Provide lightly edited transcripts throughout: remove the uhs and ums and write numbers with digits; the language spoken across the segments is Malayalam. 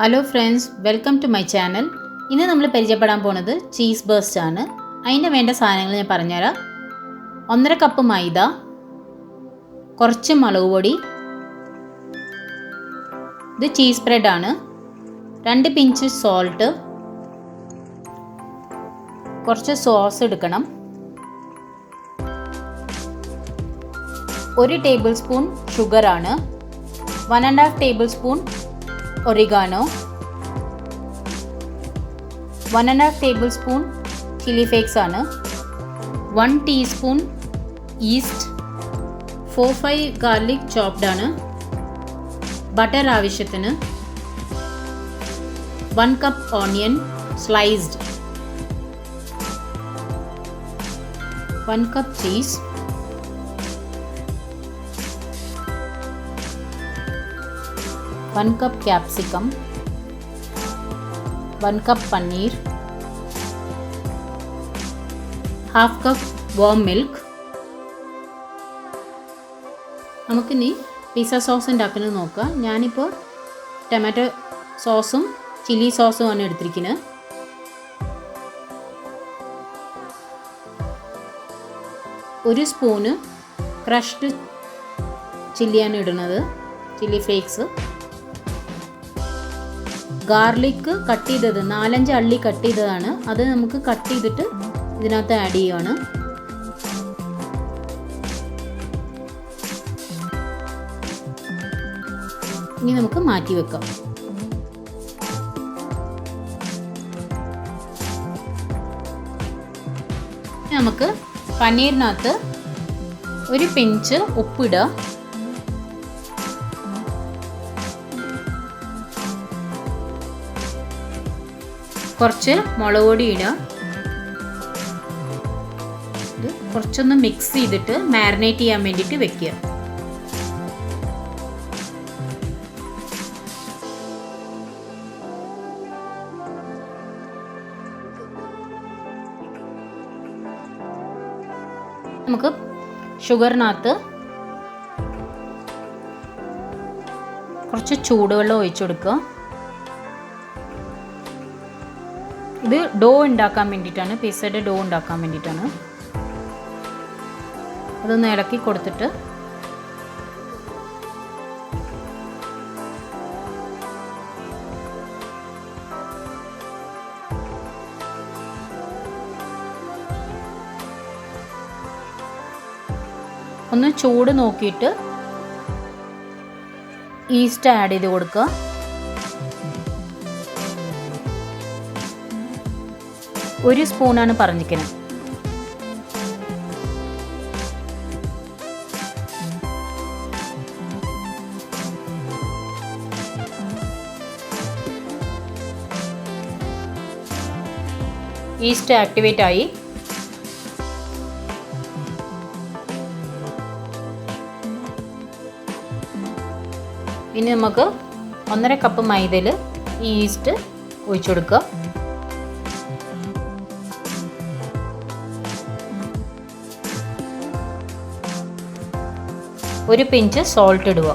Hello friends, welcome to my channel. ഇന്ന് നമ്മൾ പരിചയപ്പെടാൻ പോണത് ചീസ് ബേസ്റ്റ് ആണ്. അതിന് വേണ്ട സാധനങ്ങൾ ഞാൻ പറഞ്ഞുതരാം. 1.5 കപ്പ് മൈദ, കുറച്ച് മുളക് പൊടി, ഇത് ചീസ് ബ്രെഡാണ്, 2 പിഞ്ച് സോൾട്ട്, കുറച്ച് സോസ് എടുക്കണം, 1 ടേബിൾ സ്പൂൺ ഷുഗറാണ്, 1.5 tablespoon oregano, 1.5 tablespoon chilli flakes ആണ്, 1 ടീസ്പൂൺ ഈസ്റ്റ്, 4-5 ഗാർലിക് ചോപ്ഡ് ആണ്, ബട്ടർ ആവശ്യത്തിന്, 1 cup onion sliced, 1 cup cheese, 1 cup capsicum, 1 cup paneer, 1/2 cup warm milk. നമുക്കിനി പിസ്സ സോസ് ഉണ്ടാക്കുന്നത് നോക്കാം. ഞാനിപ്പോൾ ടൊമാറ്റോ സോസും ചില്ലി സോസും ആണ് എടുത്തിരിക്കുന്നത്. ഒരു സ്പൂണ് ക്രഷ്ഡ് ചില്ലിയാണ് ഇടുന്നത്, ചില്ലി ഫ്ലേക്സ്. ഗാർലിക്ക് കട്ട് ചെയ്തത് 4-5 അള്ളി കട്ട് ചെയ്തതാണ്, അത് നമുക്ക് കട്ട് ചെയ്തിട്ട് ഇതിനകത്ത് ആഡ് ചെയ്യുകയാണ്. ഇനി നമുക്ക് മാറ്റി വെക്കാം. നമുക്ക് പനീറിനകത്ത് 1 പിഞ്ച് ഉപ്പിടുക, കുറച്ച് മുളക് പൊടി ഇടുക. ഇത് കുറച്ചൊന്ന് മിക്സ് ചെയ്തിട്ട് മാരിനേറ്റ് ചെയ്യാൻ വേണ്ടിയിട്ട് വെക്കുക. നമുക്ക് ഷുഗറിനകത്ത് കുറച്ച് ചൂടുവെള്ളം ഒഴിച്ചു കൊടുക്കുക. ഇത് ഡോ ഉണ്ടാക്കാൻ വേണ്ടിയിട്ടാണ്, പിസ്സയുടെ ഡോ ഉണ്ടാക്കാൻ വേണ്ടിയിട്ടാണ്. അതൊന്ന് ഇളക്കി കൊടുത്തിട്ട് ഒന്ന് ചൂട് നോക്കിയിട്ട് ഈസ്റ്റ് ആഡ് ചെയ്ത് കൊടുക്കുക. ഒരു സ്പൂണാണ് പറഞ്ഞിരിക്കുന്നത്. ഈസ്റ്റ് ആക്ടിവേറ്റ് ആയി. ഇനി നമുക്ക് 1.5 കപ്പ് മൈദയിൽ ഈ ഈസ്റ്റ് ഒഴിച്ചു കൊടുക്കുക. ഒരു പിഞ്ച് സോൾട്ട് ഇടുക.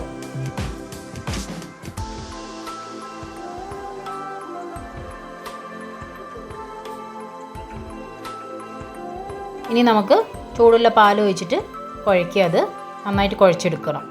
ഇനി നമുക്ക് ചൂടുള്ള പാൽ ഒഴിച്ചിട്ട് കുഴയ്ക്കുക. അത് നന്നായിട്ട് കുഴച്ചെടുക്കണം.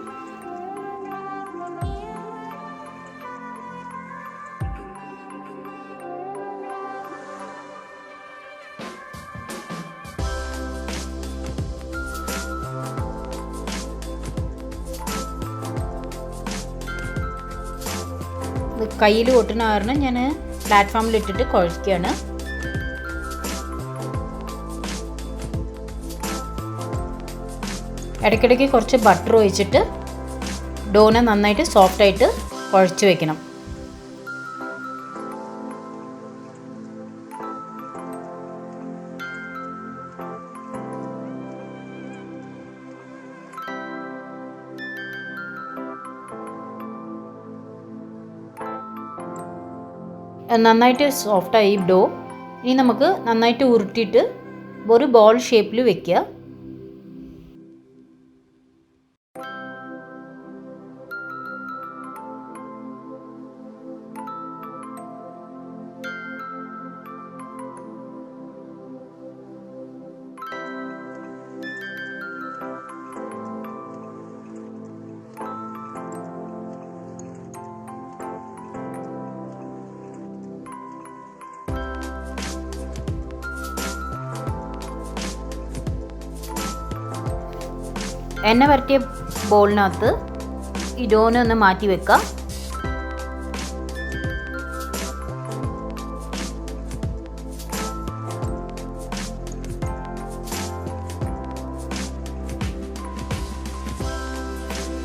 കയ്യിൽ ഒട്ടുന്ന കാരണം ഞാൻ പ്ലാറ്റ്ഫോമിൽ ഇട്ടിട്ട് കുഴയ്ക്കുകയാണ്. ഇടയ്ക്കിടയ്ക്ക് കുറച്ച് ബട്ടർ ഒഴിച്ചിട്ട് ഡോനെ നന്നായിട്ട് സോഫ്റ്റായിട്ട് കുഴച്ച് വെക്കണം. നന്നായിട്ട് സോഫ്റ്റായി ഡോ. ഇനി നമുക്ക് നന്നായിട്ട് ഉരുട്ടിയിട്ട് ഒരു ബോൾ ഷേപ്പിൽ വെക്കുക. എണ്ണ വരട്ടിയ ബോളിനകത്ത് ഈ ഡോനെ ഒന്ന് മാറ്റി വെക്കാം.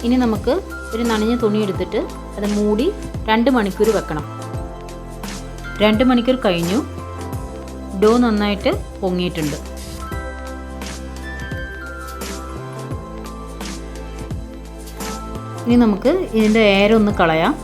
ഇനി നമുക്ക് ഒരു നനഞ്ഞ തുണി എടുത്തിട്ട് അത് മൂടി 2 മണിക്കൂർ വെക്കണം. 2 മണിക്കൂർ കഴിഞ്ഞു. ഡോ നന്നായിട്ട് പൊങ്ങിയിട്ടുണ്ട്. ഇനി നമുക്ക് ഇതിൻ്റെ എയർ ഒന്ന് കളയാം.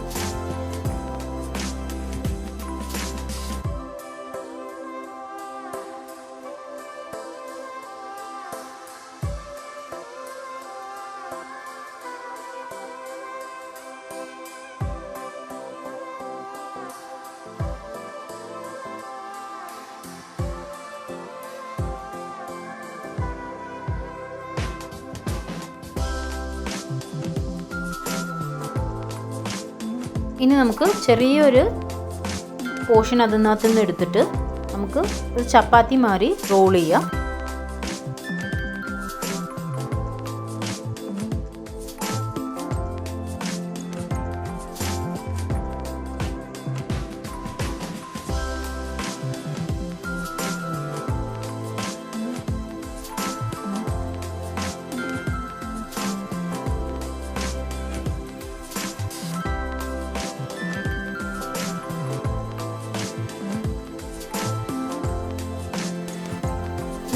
ഇനി നമുക്ക് ചെറിയൊരു പോർഷൻ അതിനകത്ത് നിന്ന് എടുത്തിട്ട് നമുക്ക് ഒരു ചപ്പാത്തി മാറി റോൾ ചെയ്യാം.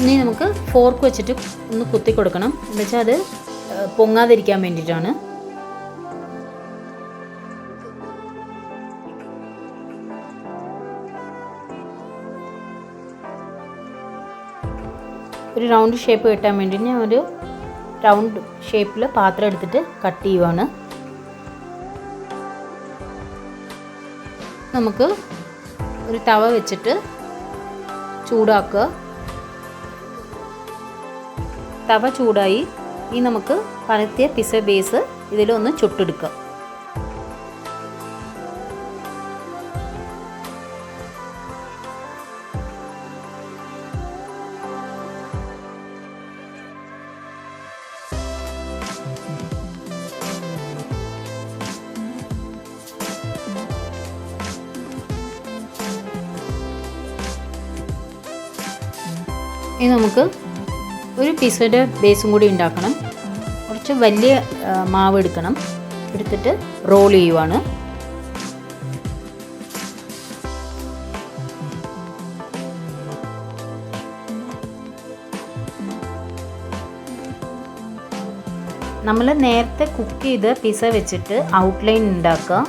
ഇനി നമുക്ക് ഫോർക്ക് വെച്ചിട്ട് ഒന്ന് കുത്തി കൊടുക്കണം. എന്നുവെച്ചാൽ അത് പൊങ്ങാതിരിക്കാൻ വേണ്ടിയിട്ടാണ്. ഒരു റൗണ്ട് ഷേപ്പ് കിട്ടാൻ വേണ്ടി ഞാൻ ഒരു റൗണ്ട് ഷേപ്പിൽ പാത്രം എടുത്തിട്ട് കട്ട് ചെയ്യുവാണ്. നമുക്ക് ഒരു തവ വെച്ചിട്ട് ചൂടാക്കുക. തവ ചൂടായി. ഇനി നമുക്ക് പരത്തിയ പിസ്സ ബേസ് ഇതിലൊന്ന് ചുട്ടെടുക്കുക. ഇനി നമുക്ക് ഒരു പിസ്സയുടെ ബേസും കൂടി ഉണ്ടാക്കണം. കുറച്ച് വലിയ മാവ് എടുക്കണം. എടുത്തിട്ട് റോൾ ചെയ്യുവാണ്. നമ്മൾ നേരത്തെ കുക്ക് ചെയ്ത് പിസ്സ വെച്ചിട്ട് ഔട്ട്ലൈൻ ഉണ്ടാക്കുക.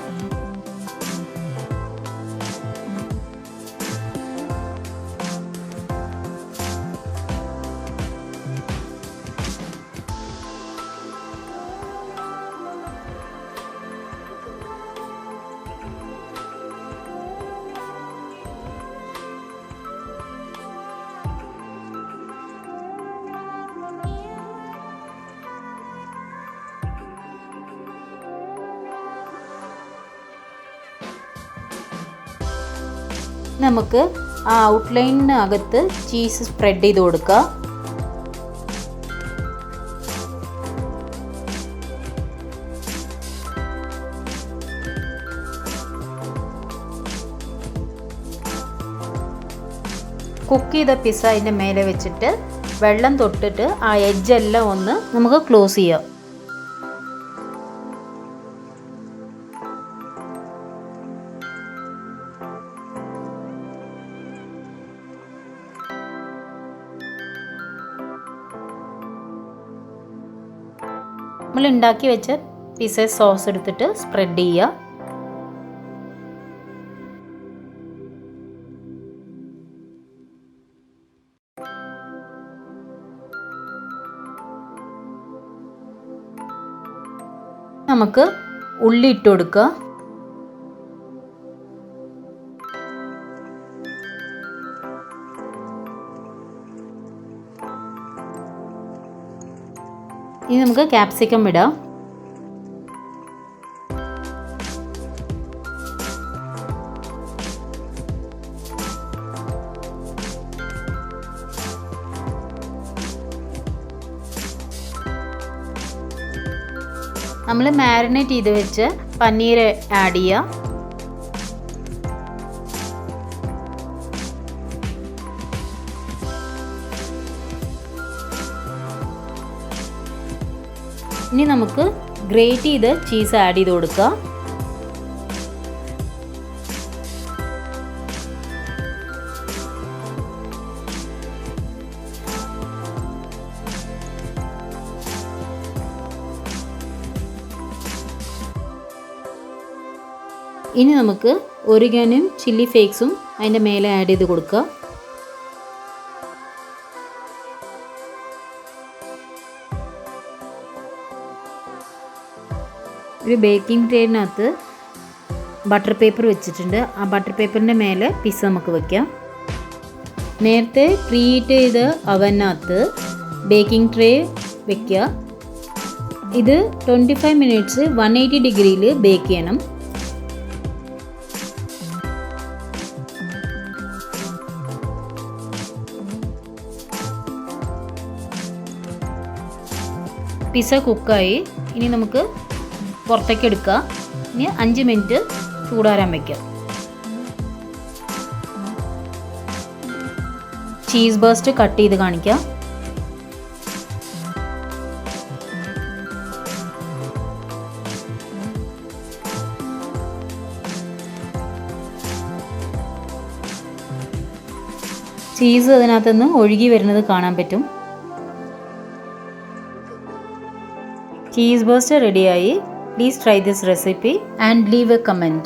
നമുക്ക് ആ ഔട്ട്ലൈനിനകത്ത് ചീസ് സ്പ്രെഡ് ചെയ്ത് കൊടുക്കുക. കുക്ക് ചെയ്ത പിസ്സ അതിൻ്റെ മേലെ വെച്ചിട്ട് വെള്ളം തൊട്ടിട്ട് ആ എഡ്ജെല്ലാം ഒന്ന് നമുക്ക് ക്ലോസ് ചെയ്യാം. നമ്മൾ ഉണ്ടാക്കി വെച്ച പിസ്സ സോസ് എടുത്തിട്ട് സ്പ്രെഡ് ചെയ്യുക. നമുക്ക് ഉള്ളി ഇട്ട് കൊടുക്കുക. ഇനി നമുക്ക് ക്യാപ്സിക്കം ഇടാം. നമ്മൾ മാരിനേറ്റ് ചെയ്ത് വെച്ച് പനീർ ആഡ് ചെയ്യാം. ഇനി നമുക്ക് ഗ്രേറ്റ് ചെയ്ത് ചീസ് ആഡ് ചെയ്ത് കൊടുക്കുക. ഇനി നമുക്ക് ഒറിഗാനോയും ചില്ലി ഫ്ലേക്സും അതിൻ്റെ മേലെ ആഡ് ചെയ്ത് കൊടുക്കുക. ഒരു ബേക്കിംഗ് ട്രേയിനകത്ത് ബട്ടർ പേപ്പർ വെച്ചിട്ടുണ്ട്. ആ ബട്ടർ പേപ്പറിൻ്റെ മേലെ പിസ്സ നമുക്ക് വയ്ക്കാം. നേരത്തെ പ്രീഹീറ്റ് ചെയ്ത് അവനകത്ത് ബേക്കിംഗ് ട്രേ വയ്ക്കുക. ഇത് 25 മിനിറ്റ്സ് 180 ഡിഗ്രിയിൽ ബേക്ക് ചെയ്യണം. പിസ്സ കുക്കായി. ഇനി നമുക്ക് പുറത്തേക്ക് എടുക്കുക. ഇനി 5 മിനിറ്റ് ചൂടാറാൻ വയ്ക്കാം. ചീസ് ബേസ്റ്റ് കട്ട് ചെയ്ത് കാണിക്കാം. ചീസ് അതിനകത്തുനിന്ന് ഒഴുകി വരുന്നത് കാണാൻ പറ്റും. ചീസ് ബേസ്റ്റ് റെഡിയായി. Please try this recipe and leave a comment.